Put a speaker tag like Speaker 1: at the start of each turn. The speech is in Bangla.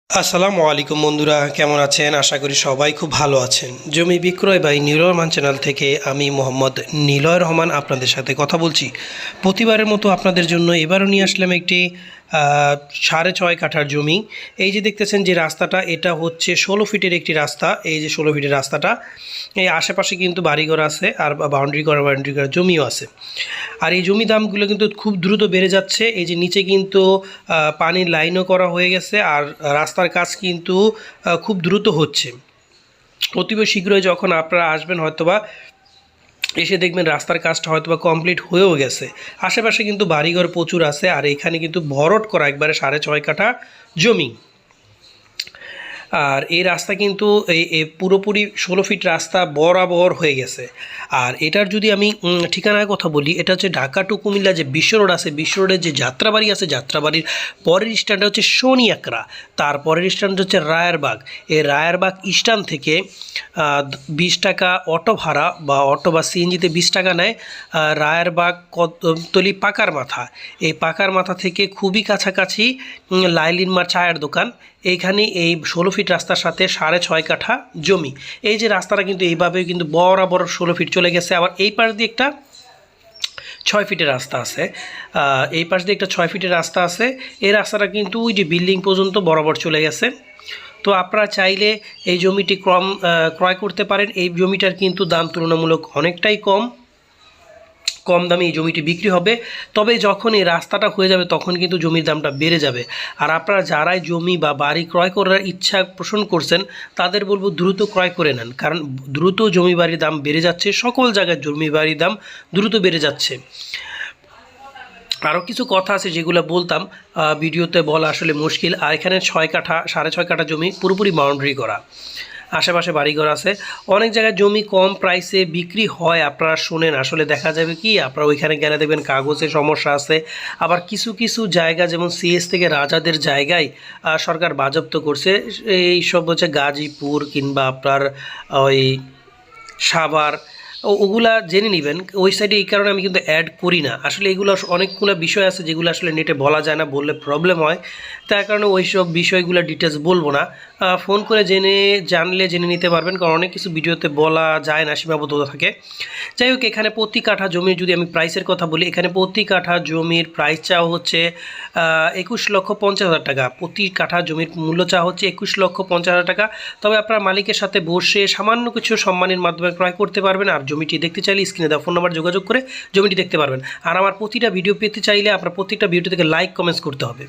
Speaker 1: আসসালামু আলাইকুম বন্ধুরা, কেমন আছেন? আশা করি সবাই খুব ভালো আছেন। জমি বিক্রয় বাই নিলয় রহমান চ্যানেল থেকে আমি মোহাম্মদ নিলয় রহমান আপনাদের সাথে কথা বলছি। প্রতিবারের মতো আপনাদের জন্য এবারও নিয়ে আসলাম একটি 6.5 কাঠার জমি। এই যে দেখতেছেন যে রাস্তাটা, এটা হচ্ছে 16 ফিটের একটি রাস্তা। এই যে 16 ফিটের রাস্তাটা, এই আশেপাশে কিন্তু বাড়িঘর আছে আর বাউন্ডারি করা জমিও আছে। আর এই জমি দামগুলো কিন্তু খুব দ্রুত বেড়ে যাচ্ছে। এই যে নিচে কিন্তু পানির লাইনও করা হয়ে গেছে, আর রাস্তার কাজ কিন্তু খুব দ্রুত হচ্ছে। অতীব শীঘ্রই যখন আপনারা আসবেন হয়তোবা এসে দেখবেন রাস্তার কাজটা হয়তোবা কমপ্লিট হয়েও গেছে। আশেপাশে কিন্তু বাড়িঘর প্রচুর আছে, আর এখানে কিন্তু ভরট করা একবারে 6.5 কাঠা জমি। আর এই রাস্তা কিন্তু এই পুরোপুরি 16 ফিট রাস্তা বরাবর হয়ে গেছে। আর এটার যদি আমি ঠিকানার কথা বলি, এটা হচ্ছে ঢাকা টু কুমিল্লা যে বিশ্ব রোড আছে, বিশ্ব রোডের যে যাত্রাবাড়ি আছে, যাত্রাবাড়ির পরের স্ট্যান্ডটা হচ্ছে শনিয়াকড়া, তারপরের স্ট্যান্ড হচ্ছে রায়েরবাগ। এই রায়েরবাগ স্ট্যান্ড থেকে 20 টাকা অটো ভাড়া বা অটো বা সিএনজিতে 20 টাকা নেয়। রায়েরবাগ কদমতলি পাকার মাথা, এই পাকার মাথা থেকে খুবই কাছাকাছি লাইলিন মার চায়ের দোকান। এইখানে এই 16 ফিট রাস্তার সাথে 6.5 কাঠা জমি। এই যে রাস্তাটা কিন্তু এইভাবে কিন্তু বরাবর 16 ফিট চলে গেছে। আবার এই পাশ দিয়ে একটা 6 ফিটের রাস্তা আছে, এই পাশ দিয়ে একটা 6 ফিটের রাস্তা আছে। এই রাস্তাটা কিন্তু ওই যে বিল্ডিং পর্যন্ত বরাবর চলে গেছে। তো আপনারা চাইলে এই জমিটি ক্রয় করতে পারেন। এই জমিটার কিন্তু দাম তুলনামূলক অনেকটাই কম দামে এই জমিটি বিক্রি হবে। তবে যখন এই রাস্তাটা হয়ে যাবে তখন কিন্তু জমির দামটা বেড়ে যাবে। আর আপনারা যারাই জমি বা বাড়ি ক্রয় করার ইচ্ছা পোষণ করছেন তাদের বলবো দ্রুত ক্রয় করে নেন, কারণ দ্রুত জমি বাড়ির দাম বেড়ে যাচ্ছে। সকল জায়গায় জমি বাড়ির দাম দ্রুত বেড়ে যাচ্ছে। আরও কিছু কথা আছে যেগুলো বলতাম, ভিডিওতে বলা আসলে মুশকিল। আর এখানে 6 কাঠা 6.5 কাঠা জমি পুরোপুরি বাউন্ডারি করা, আশেপাশে বাড়িঘর আছে। অনেক জায়গায় জমি কম প্রাইসে বিক্রি হয়, আপনারা শোনেন। আসলে দেখা যাবে কি, আপনারা ওইখানে গেলে দেখবেন কাগজের সমস্যা আছে। আবার কিছু কিছু জায়গা যেমন সিএস থেকে রাজাদের জায়গায় সরকার বাজেয়াপ্ত করছে। এই সব হচ্ছে গাজীপুর কিংবা আপনার ওই সাভার, ওগুলা জেনে নেবেন। ওই সাইডে এই কারণে আমি কিন্তু অ্যাড করি না। আসলে এগুলো অনেকগুলো বিষয় আছে যেগুলো আসলে নেটে বলা যায় না, বললে প্রবলেম হয়। তার কারণে ওই সব বিষয়গুলো ডিটেলস বলবো না। ফোন করে জানলে জেনে নিতে পারবেন, কারণ অনেক কিছু ভিডিওতে বলা যায় না, সীমাবদ্ধতা থাকে। যাই হোক, এখানে প্রতি কাঠা জমির যদি আমি প্রাইসের কথা বলি, এখানে প্রতি কাঠা জমির প্রাইস চাওয়া হচ্ছে 21,50,000 টাকা। প্রতি কাঠা জমির মূল্য চাওয়া হচ্ছে 21,50,000 টাকা। তবে আপনার মালিকের সাথে বসে সামান্য কিছু সম্মানের মাধ্যমে ক্রয় করতে পারবেন। আর জমিটি দেখতে চাইলে স্ক্রিনে দেওয়া ফোন নাম্বার যোগাযোগ করে জমিটি দেখতে পারবেন। আর আমার প্রতিটা ভিডিও পেতে চাইলে আপনার প্রত্যেকটা ভিডিও থেকে লাইক কমেন্টস করতে হবে।